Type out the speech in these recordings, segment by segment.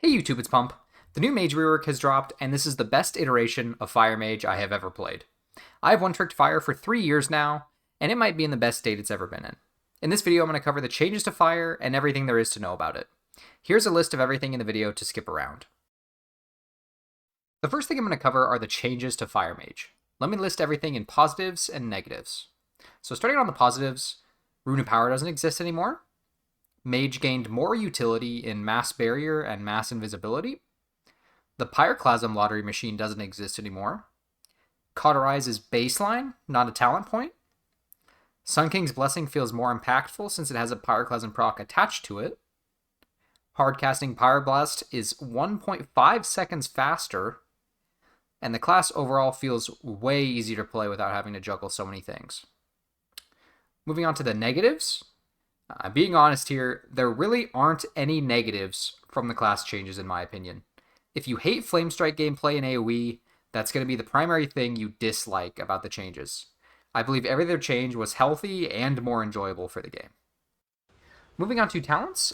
Hey YouTube, it's Pump. The new Mage rework has dropped, and this is the best iteration of Fire Mage I have ever played. I have one-tricked Fire for 3 years now, and it might be in the best state it's ever been in. In this video, I'm going to cover the changes to Fire and everything there is to know about it. Here's a list of everything in the video to skip around. The first thing I'm going to cover are the changes to Fire Mage. Let me list everything in positives and negatives. So starting on the positives, Rune of Power doesn't exist anymore. Mage gained more utility in Mass Barrier and Mass Invisibility. The Pyroclasm lottery machine doesn't exist anymore. Cauterize is baseline, not a talent point. Sun King's Blessing feels more impactful since it has a Pyroclasm proc attached to it. Hardcasting Pyroblast is 1.5 seconds faster, and the class overall feels way easier to play without having to juggle so many things. Moving on to the negatives. Being honest here, there really aren't any negatives from the class changes in my opinion. If you hate Flamestrike gameplay in AOE, that's going to be the primary thing you dislike about the changes. I believe every other change was healthy and more enjoyable for the game. Moving on to talents,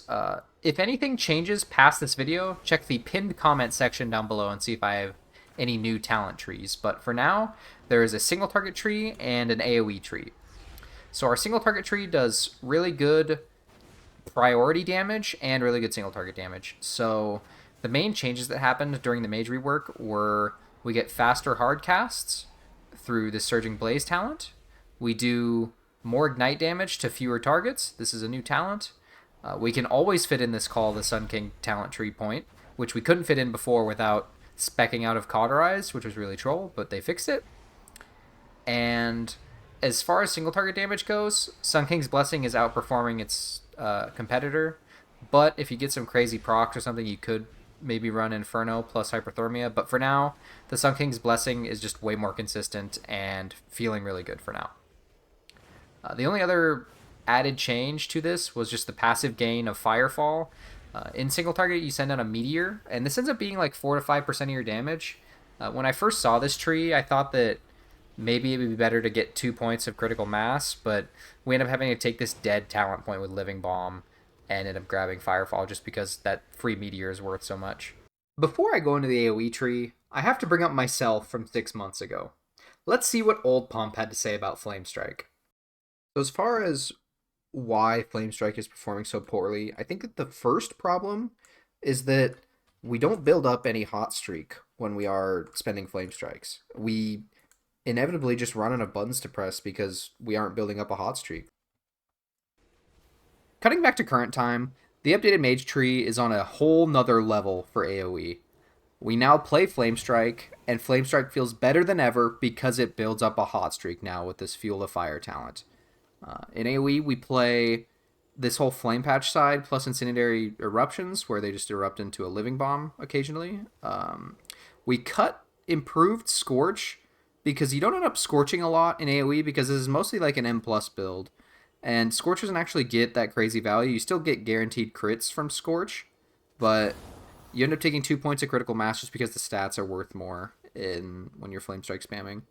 if anything changes past this video, check the pinned comment section down below and see if I have any new talent trees. But for now, there is a single target tree and an AOE tree. So our single target tree does really good priority damage and really good single target damage. So the main changes that happened during the Mage rework were we get faster hard casts through the Surging Blaze talent. We do more ignite damage to fewer targets. This is a new talent. We can always fit in this call the Sun King talent tree point, which we couldn't fit in before without specking out of Cauterize, which was really troll, but they fixed it. And as far as single target damage goes, Sun King's Blessing is outperforming its competitor, but if you get some crazy procs or something, you could maybe run Inferno plus Hyperthermia, but for now, the Sun King's Blessing is just way more consistent and feeling really good for now. The only other added change to this was just the passive gain of Firefall. In single target, you send out a Meteor, and this ends up being like 4 to 5% of your damage. When I first saw this tree, I thought that maybe it would be better to get 2 points of critical mass, but we end up having to take this dead talent point with Living Bomb and end up grabbing Firefall just because that free Meteor is worth so much. Before I go into the AoE tree, I have to bring up myself from 6 months ago. Let's see what old Pump had to say about Flamestrike. So as far as why Flamestrike is performing so poorly, I think that the first problem is that we don't build up any hot streak when we are spending Flamestrikes. We inevitably just run on a buttons to press because we aren't building up a hot streak. Cutting back to current time, the updated Mage tree is on a whole nother level for AoE. We now play Flamestrike, and Flamestrike feels better than ever because it builds up a hot streak now with this Fuel of Fire talent. In AoE, we play this whole Flame Patch side plus Incendiary Eruptions, where they just erupt into a Living Bomb occasionally. We cut Improved Scorch, because you don't end up scorching a lot in AoE because this is mostly like an M+ build. And Scorch doesn't actually get that crazy value. You still get guaranteed crits from Scorch, but you end up taking 2 points of critical mass just because the stats are worth more when you're Flamestrike spamming.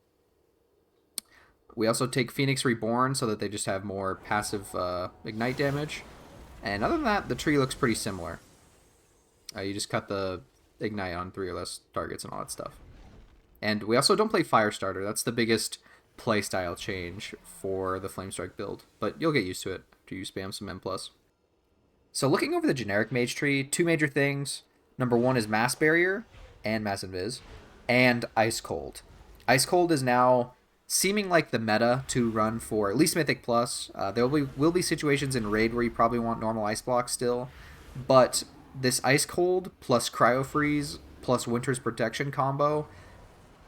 We also take Phoenix Reborn so that they just have more passive ignite damage. And other than that, the tree looks pretty similar. You just cut the ignite on 3 or less targets and all that stuff. And we also don't play Firestarter. That's the biggest playstyle change for the Flamestrike build, but you'll get used to it after you spam some M+. So looking over the generic Mage tree, 2 major things. Number 1 is Mass Barrier and Mass Invis, and Ice Cold. Ice Cold is now seeming like the meta to run for at least Mythic Plus. There will be situations in Raid where you probably want normal Ice Block still, but this Ice Cold plus Cryo Freeze plus Winter's Protection combo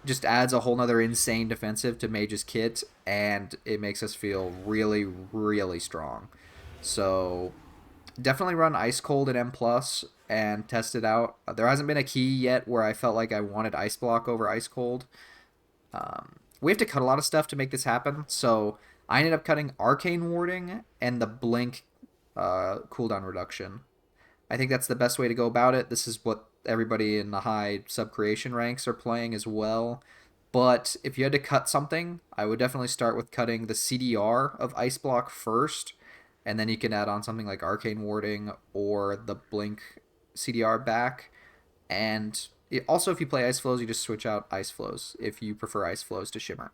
just adds a whole nother insane defensive to Mage's kit, and it makes us feel really, really strong. So definitely run Ice Cold at M+, and test it out. There hasn't been a key yet where I felt like I wanted Ice Block over Ice Cold. We have to cut a lot of stuff to make this happen, so I ended up cutting Arcane Warding and the Blink cooldown reduction. I think that's the best way to go about it. This is what everybody in the high sub-creation ranks are playing as well. But if you had to cut something, I would definitely start with cutting the CDR of Ice Block first, and then you can add on something like Arcane Warding or the Blink CDR back. And also, if you play Ice Flows, you just switch out Ice Flows if you prefer Ice Flows to Shimmer.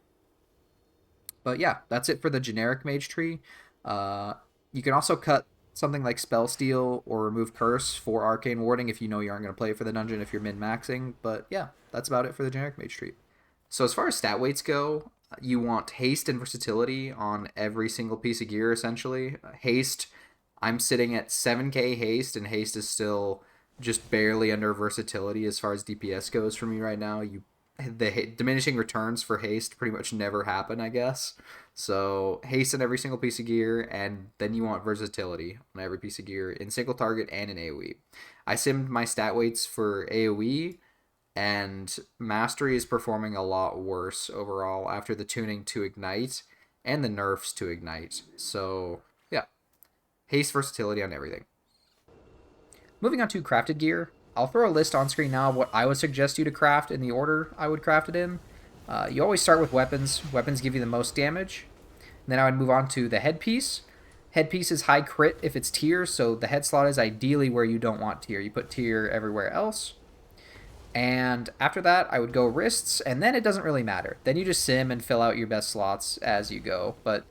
But yeah, that's it for the generic mage tree. You can also cut something like Spell Steal or remove Curse for Arcane Warding if you know you aren't going to play for the dungeon if you're min-maxing. But yeah, that's about it for the generic mage tree. So as far as stat weights go, you want haste and versatility on every single piece of gear, essentially. Haste, I'm sitting at 7k haste, and haste is still just barely under versatility as far as DPS goes for me right now. The diminishing returns for haste pretty much never happen, I guess. So haste in every single piece of gear, and then you want versatility on every piece of gear in single target and in AoE. I simmed my stat weights for AoE, and Mastery is performing a lot worse overall after the tuning to Ignite and the nerfs to Ignite. So yeah, haste, versatility on everything. Moving on to crafted gear, I'll throw a list on screen now of what I would suggest you to craft in the order I would craft it in. You always start with weapons. Weapons give you the most damage. And then I would move on to the headpiece. Headpiece is high crit if it's tier, so the head slot is ideally where you don't want tier. You put tier everywhere else. And after that, I would go wrists, and then it doesn't really matter. Then you just sim and fill out your best slots as you go. But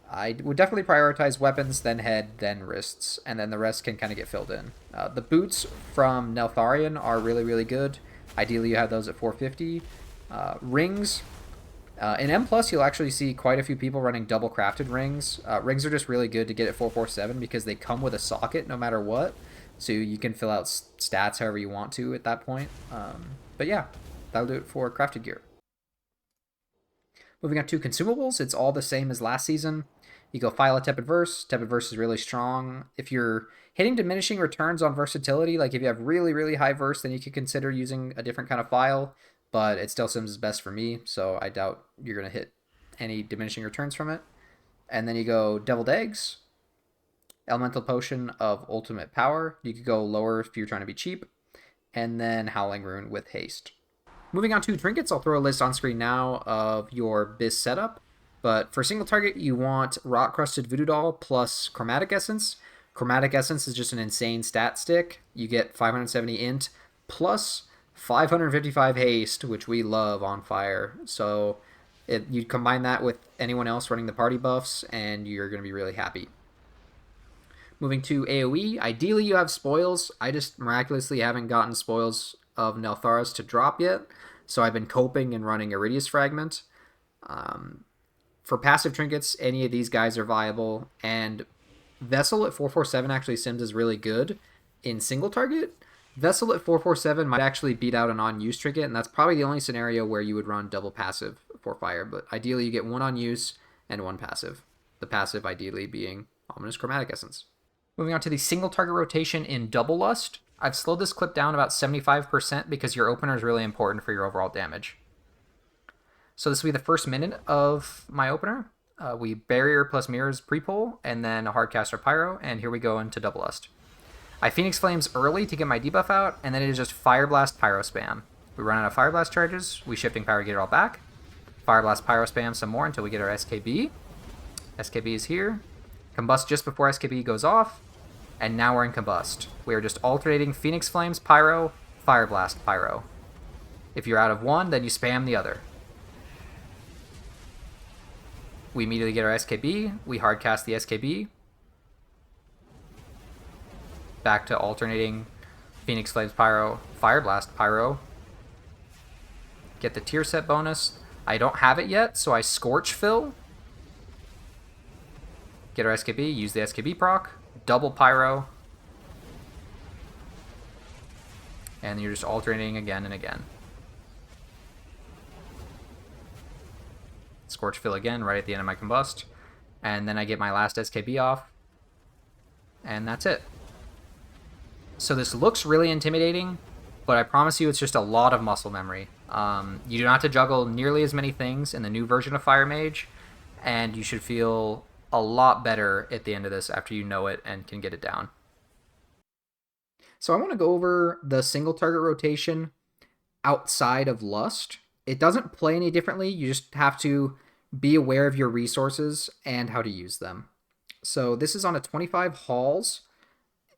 I would definitely prioritize weapons, then head, then wrists, and then the rest can kind of get filled in. The boots from Neltharion are really, really good. Ideally, you have those at 450. Rings. In M+, you'll actually see quite a few people running double crafted rings. Rings are just really good to get at 447 because they come with a socket no matter what. So you can fill out stats however you want to at that point. But yeah, that'll do it for crafted gear. Moving on to consumables, it's all the same as last season. You go File a Tepid Verse. Tepid Verse is really strong. If you're hitting diminishing returns on versatility, like if you have really, really high verse, then you could consider using a different kind of file, but it still sims best for me, so I doubt you're going to hit any diminishing returns from it. And then you go Deviled Eggs, Elemental Potion of Ultimate Power. You could go lower if you're trying to be cheap, and then Howling Rune with haste. Moving on to trinkets, I'll throw a list on screen now of your Biz setup. But for single target, you want Rot Crusted Voodoo Doll plus Chromatic Essence. Chromatic Essence is just an insane stat stick. You get 570 int plus 555 haste, which we love on Fire. So you combine that with anyone else running the party buffs, and you're going to be really happy. Moving to AoE, ideally you have spoils. I just miraculously haven't gotten spoils of Neltharas to drop yet, so I've been coping and running Iridius Fragment. For passive trinkets, any of these guys are viable, and Vessel at 447 actually sims is really good in single target. Vessel at 447 might actually beat out an on-use trinket, and that's probably the only scenario where you would run double passive for Fire, but ideally you get one on-use and one passive. The passive ideally being Ominous Chromatic Essence. Moving on to the single target rotation in Double Lust. I've slowed this clip down about 75% because your opener is really important for your overall damage. So this will be the first minute of my opener. We Barrier plus Mirrors pre-pull, and then a Hardcaster Pyro, and here we go into Double Lust. I Phoenix Flames early to get my debuff out, and then it is just Fire Blast Pyro spam. We run out of Fire Blast charges, we Shifting Power get it all back. Fire Blast Pyro spam some more until we get our SKB. SKB is here. Combust just before SKB goes off, and now we're in Combust. We are just alternating Phoenix Flames, Pyro, Fire Blast, Pyro. If you're out of one, then you spam the other. We immediately get our SKB, we hardcast the SKB. Back to alternating Phoenix Flames, Pyro, Fire Blast, Pyro. Get the tier set bonus. I don't have it yet, so I Scorch Fill. Get our SKB, use the SKB proc, double Pyro. And you're just alternating again and again. Scorch Fill again right at the end of my Combust. And then I get my last SKB off. And that's it. So this looks really intimidating, but I promise you it's just a lot of muscle memory. You do not have to juggle nearly as many things in the new version of Fire Mage, and you should feel a lot better at the end of this after you know it and can get it down. So I want to go over the single target rotation outside of Lust. It doesn't play any differently. You just have to be aware of your resources and how to use them. So this is on a 25 Halls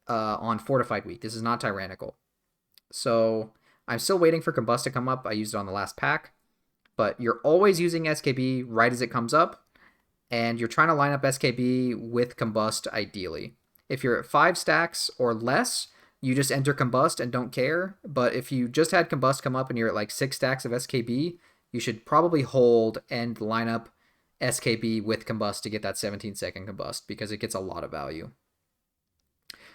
on Fortified Week. This is not Tyrannical. So I'm still waiting for Combust to come up. I used it on the last pack. But you're always using SKB right as it comes up, and you're trying to line up SKB with Combust ideally. If you're at 5 stacks or less, you just enter Combust and don't care. But if you just had Combust come up and you're at like 6 stacks of SKB, you should probably hold and line up SKB with Combust to get that 17-second Combust because it gets a lot of value.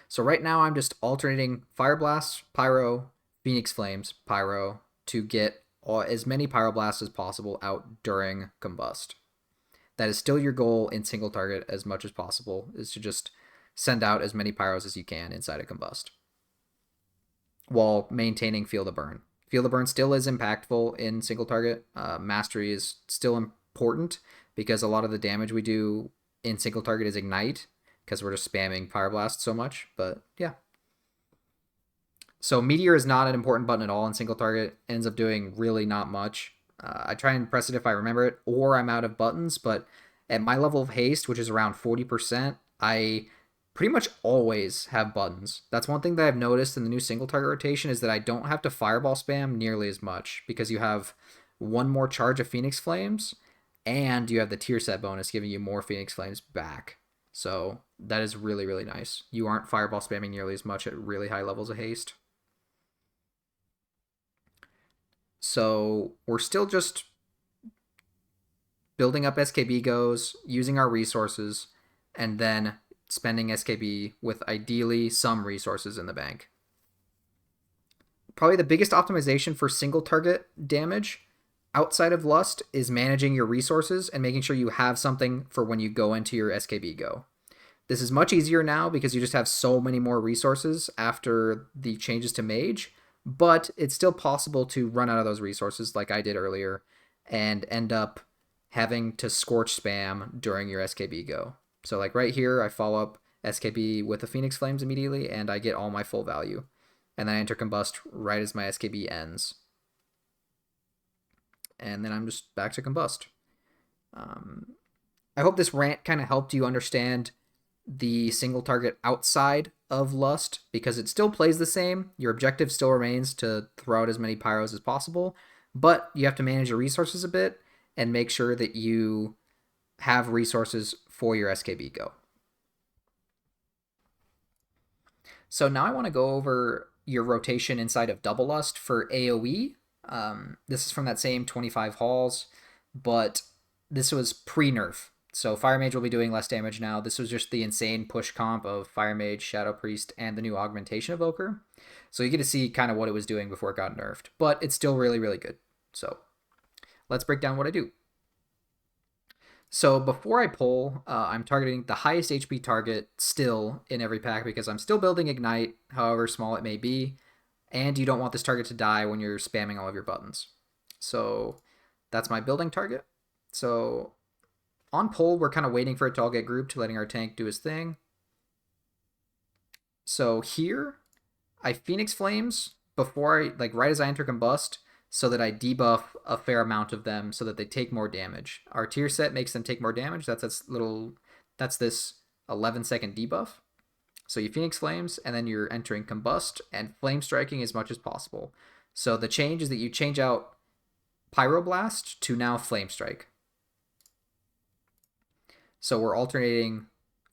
So right now I'm just alternating Fire Blast, Pyro, Phoenix Flames, Pyro to get as many Pyroblasts as possible out during Combust. That is still your goal in single target as much as possible, is to just send out as many Pyros as you can inside a Combust while maintaining Feel the Burn. Feel the Burn still is impactful in single target. Mastery is still important because a lot of the damage we do in single target is Ignite because we're just spamming Pyroblast so much, but yeah. So Meteor is not an important button at all in single target. It ends up doing really not much. I try and press it if I remember it, or I'm out of buttons, but at my level of haste, which is around 40%, I pretty much always have buttons. That's one thing that I've noticed in the new single target rotation is that I don't have to fireball spam nearly as much because you have one more charge of Phoenix Flames and you have the tier set bonus giving you more Phoenix Flames back. So that is really, really nice. You aren't fireball spamming nearly as much at really high levels of haste. So we're still just building up SKB goes, using our resources, and then spending SKB with ideally some resources in the bank. Probably the biggest optimization for single target damage outside of Lust is managing your resources and making sure you have something for when you go into your SKB go. This is much easier now because you just have so many more resources after the changes to Mage, but it's still possible to run out of those resources like I did earlier and end up having to Scorch spam during your SKB go. So like right here, I follow up SKB with the Phoenix Flames immediately and I get all my full value. And then I enter Combust right as my SKB ends. And then I'm just back to Combust. I hope this rant kind of helped you understand the single target outside of Lust because it still plays the same. Your objective still remains to throw out as many Pyros as possible, but you have to manage your resources a bit and make sure that you have resources for your SKB go. So now I want to go over your rotation inside of Double Lust for AOE. This is from that same 25 halls, but this was pre-nerf. So Fire Mage will be doing less damage now. This was just the insane push comp of Fire Mage, Shadow Priest, and the new Augmentation Evoker. So you get to see kind of what it was doing before it got nerfed, but it's still really, really good. So let's break down what I do. So before I pull, I'm targeting the highest HP target still in every pack because I'm still building Ignite, however small it may be, and you don't want this target to die when you're spamming all of your buttons. So that's my building target. So on pull, we're kind of waiting for it to all get grouped, letting our tank do his thing. So here, I Phoenix Flames before I, like right as I enter Combust, so that I debuff a fair amount of them so that they take more damage. Our tier set makes them take more damage. That's this 11-second debuff. So you Phoenix Flames, and then you're entering Combust and Flame Striking as much as possible. So the change is that you change out Pyroblast to now Flame Strike. So we're alternating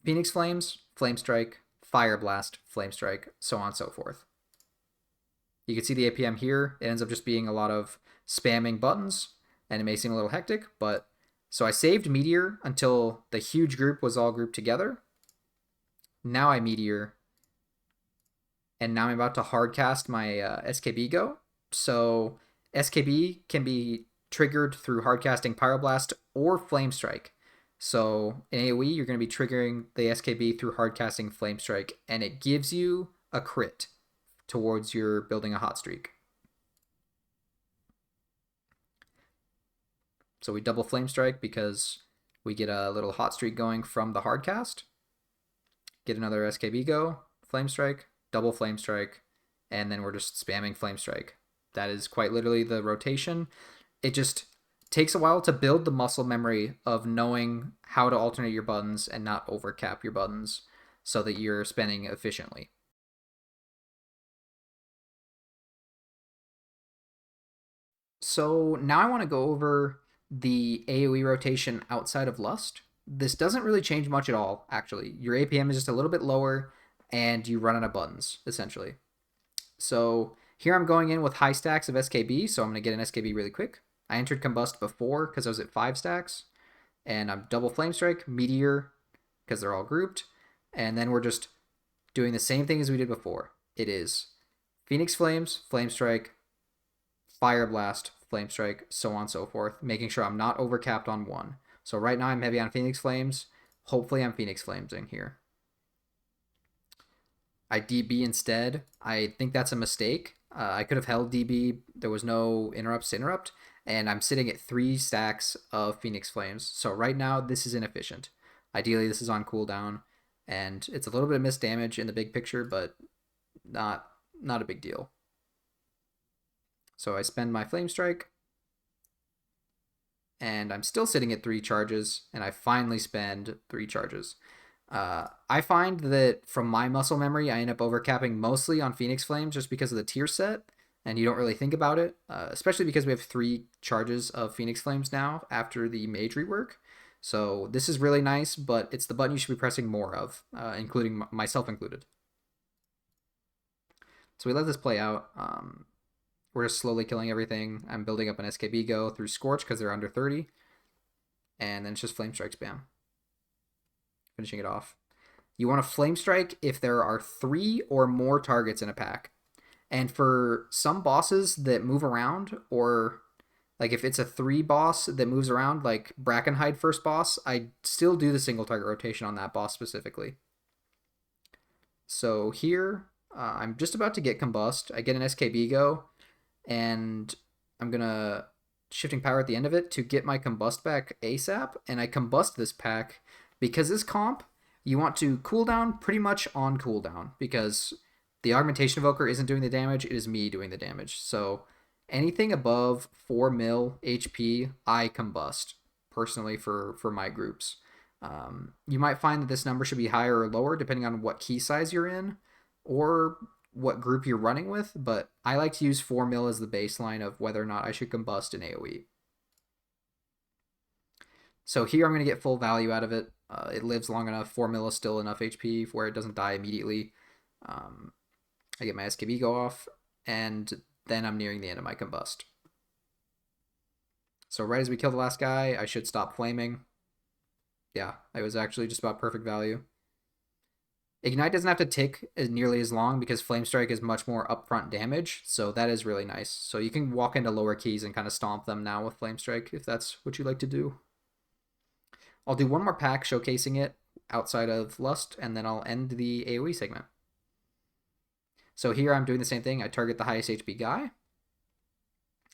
Phoenix Flames, Flame Strike, Fire Blast, Flame Strike, so on and so forth. You can see the APM here. It ends up just being a lot of spamming buttons, and it may seem a little hectic, but so I saved Meteor until the huge group was all grouped together. Now I Meteor, and now I'm about to hardcast my SKB go. So SKB can be triggered through hardcasting Pyroblast or Flame Strike. So in AoE, you're going to be triggering the SKB through hardcasting Flame Strike, and it gives you a crit towards your building a hot streak. So we double Flame Strike because we get a little hot streak going from the hardcast. Get another SKB go, Flame Strike, double Flame Strike, and then we're just spamming Flame Strike. That is quite literally the rotation. It just takes a while to build the muscle memory of knowing how to alternate your buttons and not overcap your buttons so that you're spending efficiently. So now I want to go over the AOE rotation outside of Lust. This doesn't really change much at all, actually. Your APM is just a little bit lower, and you run out of buttons, essentially. So here I'm going in with high stacks of SKB, so I'm going to get an SKB really quick. I entered Combust before because I was at 5 stacks, and I'm double Flamestrike, Meteor, because they're all grouped, and then we're just doing the same thing as we did before. It is Phoenix Flames, Flamestrike, Fire Blast, Flamestrike, so on and so forth, making sure I'm not overcapped on one. So right now I'm heavy on Phoenix Flames. Hopefully I'm Phoenix Flamesing here. I DB instead. I think that's a mistake. I could have held DB. There was no interrupts to interrupt. And I'm sitting at 3 stacks of Phoenix Flames. So right now this is inefficient. Ideally this is on cooldown. And it's a little bit of missed damage in the big picture, but not a big deal. So I spend my Flamestrike, and I'm still sitting at 3 charges, and I finally spend 3 charges. I find that from my muscle memory, I end up overcapping mostly on Phoenix Flames just because of the tier set, and you don't really think about it, especially because we have 3 charges of Phoenix Flames now after the Mage rework. So this is really nice, but it's the button you should be pressing more of, including myself included. So we let this play out. We're just slowly killing everything. I'm building up an SKB go through Scorch because they're under 30. And then it's just Flamestrike spam. Finishing it off. You want to Flamestrike if there are 3 or more targets in a pack. And for some bosses that move around, or like if it's a 3 boss that moves around, like Brackenhide first boss, I still do the single target rotation on that boss specifically. So here, I'm just about to get Combust. I get an SKB go, and I'm going to Shifting Power at the end of it to get my Combust back ASAP, and I Combust this pack because this comp, you want to cooldown pretty much on cooldown, because the Augmentation Evoker isn't doing the damage, it is me doing the damage. So anything above 4 mil HP, I Combust, personally, for my groups. You might find that this number should be higher or lower depending on what key size you're in, or what group you're running with, but I like to use 4 mil as the baseline of whether or not I should combust in AoE. So here I'm going to get full value out of it. It lives long enough. 4 mil is still enough HP where it doesn't die immediately. I get my SKB go off, and then I'm nearing the end of my combust. So right as we kill the last guy, I should stop flaming. Yeah, it was actually just about perfect value. Ignite doesn't have to tick nearly as long because Flamestrike is much more upfront damage, so that is really nice. So you can walk into lower keys and kind of stomp them now with Flamestrike if that's what you like to do. I'll do one more pack showcasing it outside of Lust, and then I'll end the AoE segment. So here I'm doing the same thing. I target the highest HP guy.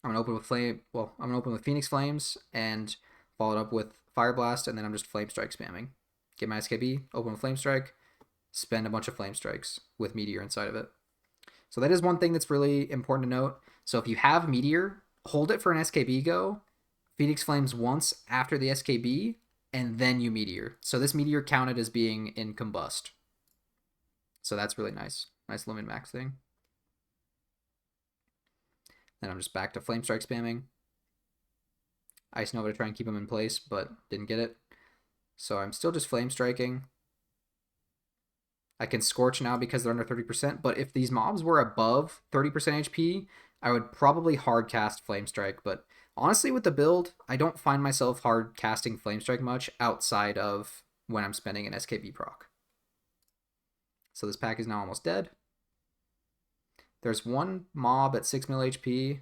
I'm gonna open with Phoenix Flames and follow it up with Fire Blast, and then I'm just Flamestrike spamming. Get my SKB, open with Flamestrike, spend a bunch of Flamestrikes with Meteor inside of it. So that is one thing that's really important to note. So if you have Meteor, hold it for an SKB go, Phoenix Flames once after the SKB, and then you Meteor. So this Meteor counted as being in Combust. So that's really nice. Nice Lumen Max thing. Then I'm just back to Flamestrike spamming. Ice Nova to try and keep him in place, but didn't get it. So I'm still just Flamestriking. I can Scorch now because they're under 30%, but if these mobs were above 30% HP, I would probably hard cast Flamestrike, but honestly with the build, I don't find myself hard casting Flamestrike much outside of when I'm spending an SKB proc. So this pack is now almost dead. There's one mob at 6 mil HP.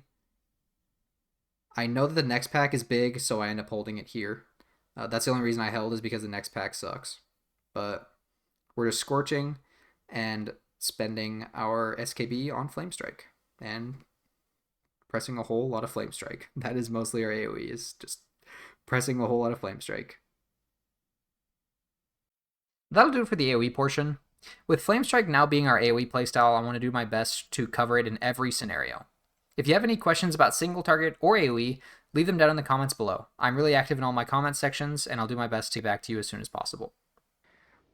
I know that the next pack is big, so I end up holding it here. That's the only reason I held, is because the next pack sucks. But we're just Scorching and spending our SKB on Flamestrike and pressing a whole lot of Flamestrike. That is mostly our AoE, is just pressing a whole lot of Flamestrike. That'll do it for the AoE portion. With Flamestrike now being our AoE playstyle, I want to do my best to cover it in every scenario. If you have any questions about single target or AoE, leave them down in the comments below. I'm really active in all my comment sections, and I'll do my best to get back to you as soon as possible.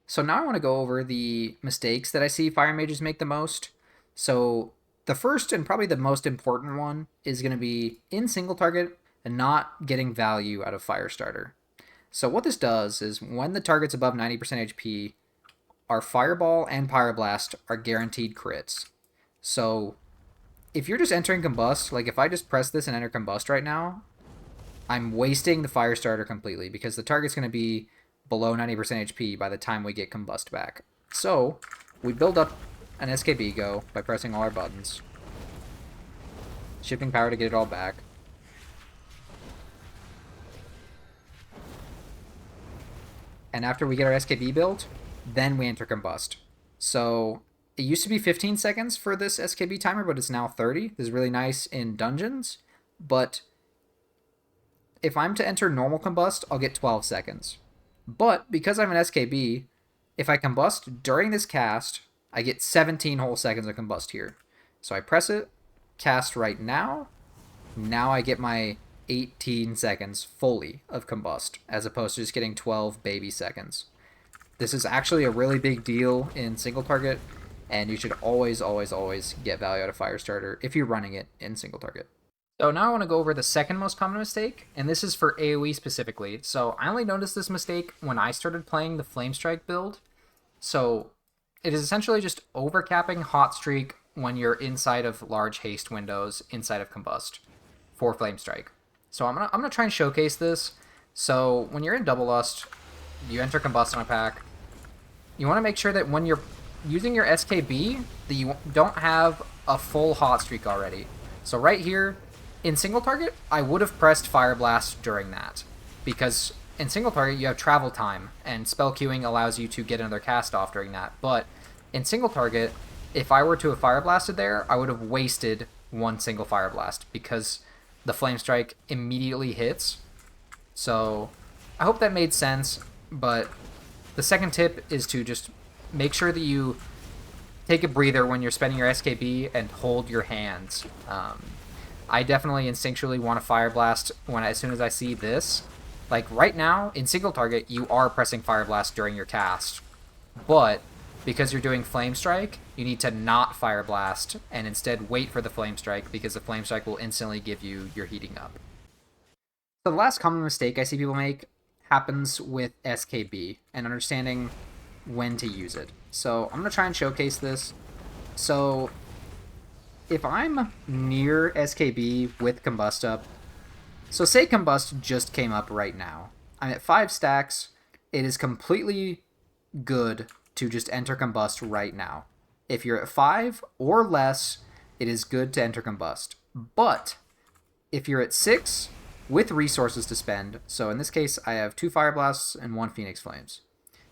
So now I want to go over the mistakes that I see Fire Mages make the most. So The first and probably the most important one is going to be in single target and not getting value out of Firestarter. So what this does is when the target's above 90% HP, our Fireball and Pyroblast are guaranteed crits. So if you're just entering Combust, like if I just press this and enter Combust right now, I'm wasting the Firestarter completely because the target's going to be below 90% HP by the time we get Combust back. So we build up an SKB go by pressing all our buttons. Shifting power to get it all back. And after we get our SKB built, then we enter Combust. So it used to be 15 seconds for this SKB timer, but it's now 30. This is really nice in dungeons. But if I'm to enter normal Combust, I'll get 12 seconds. But because I'm an SKB, if I combust during this cast, I get 17 whole seconds of combust here. So I press it, cast right now. Now I get my 18 seconds fully of combust, as opposed to just getting 12 baby seconds. This is actually a really big deal in single target, and you should always, always, always get value out of Firestarter if you're running it in single target. So now I want to go over the second most common mistake, and this is for AoE specifically. So I only noticed this mistake when I started playing the Flamestrike build. So it is essentially just overcapping Hot Streak when you're inside of large haste windows inside of Combust for Flamestrike. So I'm gonna try and showcase this. So when you're in Double Lust, you enter Combust on a pack. You want to make sure that when you're using your SKB, that you don't have a full Hot Streak already. So right here, in single target, I would have pressed Fire Blast during that, because in single target you have travel time, and spell queuing allows you to get another cast off during that. But in single target, if I were to have Fire Blasted there, I would have wasted one single Fire Blast, because the Flamestrike immediately hits. So I hope that made sense, but the second tip is to just make sure that you take a breather when you're spending your SKB and hold your hands. I definitely instinctually want to Fire Blast as soon as I see this. Like right now, in single target, you are pressing Fire Blast during your cast. But because you're doing Flamestrike, you need to not Fire Blast and instead wait for the Flamestrike, because the Flamestrike will instantly give you your heating up. So the last common mistake I see people make happens with SKB and understanding when to use it. So I'm going to try and showcase this. So if I'm near SKB with Combust up, so say Combust just came up right now. I'm at 5 stacks. It is completely good to just enter Combust right now. If you're at 5 or less, it is good to enter Combust. But if you're at 6 with resources to spend, so in this case I have 2 Fire Blasts and 1 Phoenix Flames.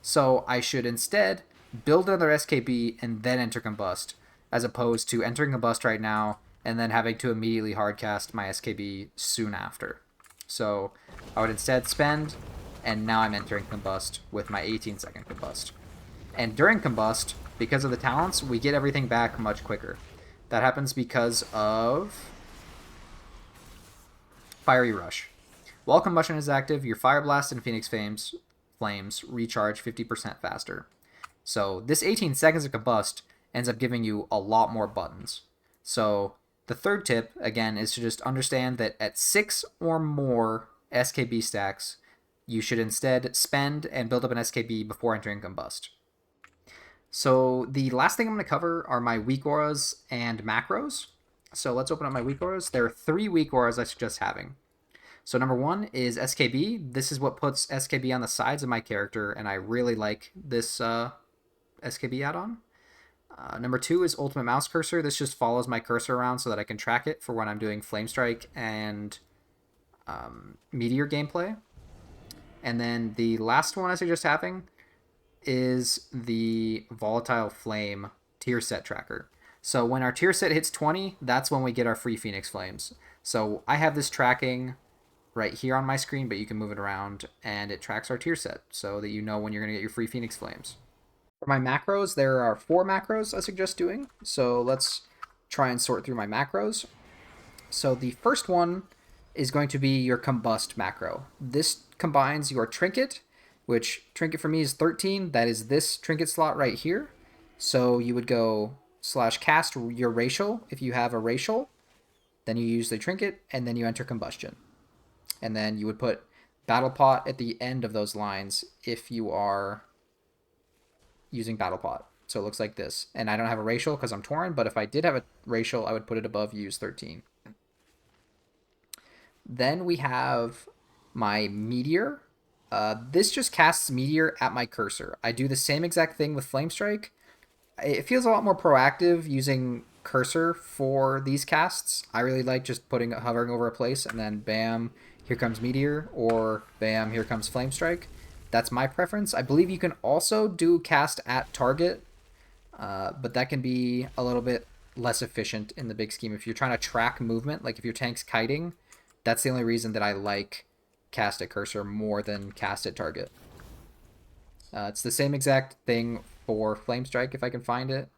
So I should instead build another SKB and then enter Combust, as opposed to entering Combust right now and then having to immediately hardcast my SKB soon after. So I would instead spend, and now I'm entering Combust with my 18-second Combust. And during Combust, because of the talents, we get everything back much quicker. That happens because of Fiery Rush. While Combustion is active, your Fire Blast and Phoenix Flames recharge 50% faster. So this 18 seconds of Combust ends up giving you a lot more buttons. So the third tip, again, is to just understand that at 6 or more SKB stacks, you should instead spend and build up an SKB before entering Combust. So the last thing I'm going to cover are my Weakauras and macros. So let's open up my Weakauras. There are 3 Weakauras I suggest having. So number 1 is SKB. This is what puts SKB on the sides of my character, and I really like this SKB add-on. Number 2 is Ultimate Mouse Cursor. This just follows my cursor around so that I can track it for when I'm doing Flamestrike and Meteor gameplay. And then the last one I suggest having is the Volatile Flame tier set tracker. So when our tier set hits 20, that's when we get our free Phoenix Flames. So I have this tracking right here on my screen, but you can move it around, and it tracks our tier set so that you know when you're going to get your free Phoenix Flames. For my macros, there are 4 macros I suggest doing. So let's try and sort through my macros. So the first one is going to be your Combust macro. This combines your Trinket, which Trinket for me is 13. That is this Trinket slot right here. So you would go cast your racial if you have a racial. Then you use the trinket, and then you enter combustion. And then you would put battle pot at the end of those lines if you are using battle pot. So it looks like this. And I don't have a racial because I'm Tauren, but if I did have a racial, I would put it above use 13. Then we have my Meteor. This just casts Meteor at my cursor. I do the same exact thing with Flamestrike. It feels a lot more proactive using cursor for these casts. I really like just hovering over a place and then bam, here comes Meteor, or bam, here comes Flamestrike. That's my preference. I believe you can also do cast at target, but that can be a little bit less efficient in the big scheme. If you're trying to track movement, like if your tank's kiting, that's the only reason that I like cast at cursor more than cast at target. It's the same exact thing for Flamestrike if I can find it.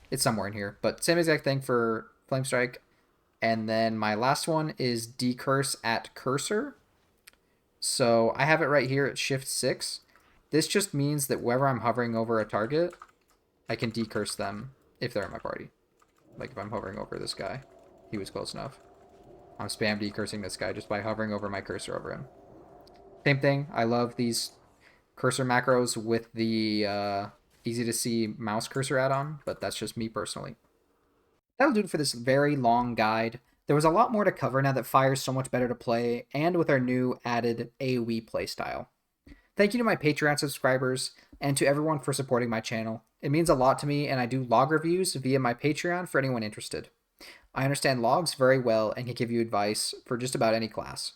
It's somewhere in here, but same exact thing for Flamestrike. And then my last one is Decurse at cursor. So I have it right here at shift 6. This just means that wherever I'm hovering over a target, I can decurse them if they're in my party. Like if I'm hovering over this guy, he was close enough. I'm spam decursing this guy just by hovering over my cursor over him. Same thing. I love these cursor macros with the easy to see mouse cursor add-on, but that's just me personally. That'll do it for this very long guide. There was a lot more to cover now that Fire is so much better to play, and with our new added AOE playstyle. Thank you to my Patreon subscribers, and to everyone for supporting my channel. It means a lot to me, and I do log reviews via my Patreon for anyone interested. I understand logs very well and can give you advice for just about any class.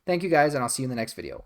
Thank you guys, and I'll see you in the next video.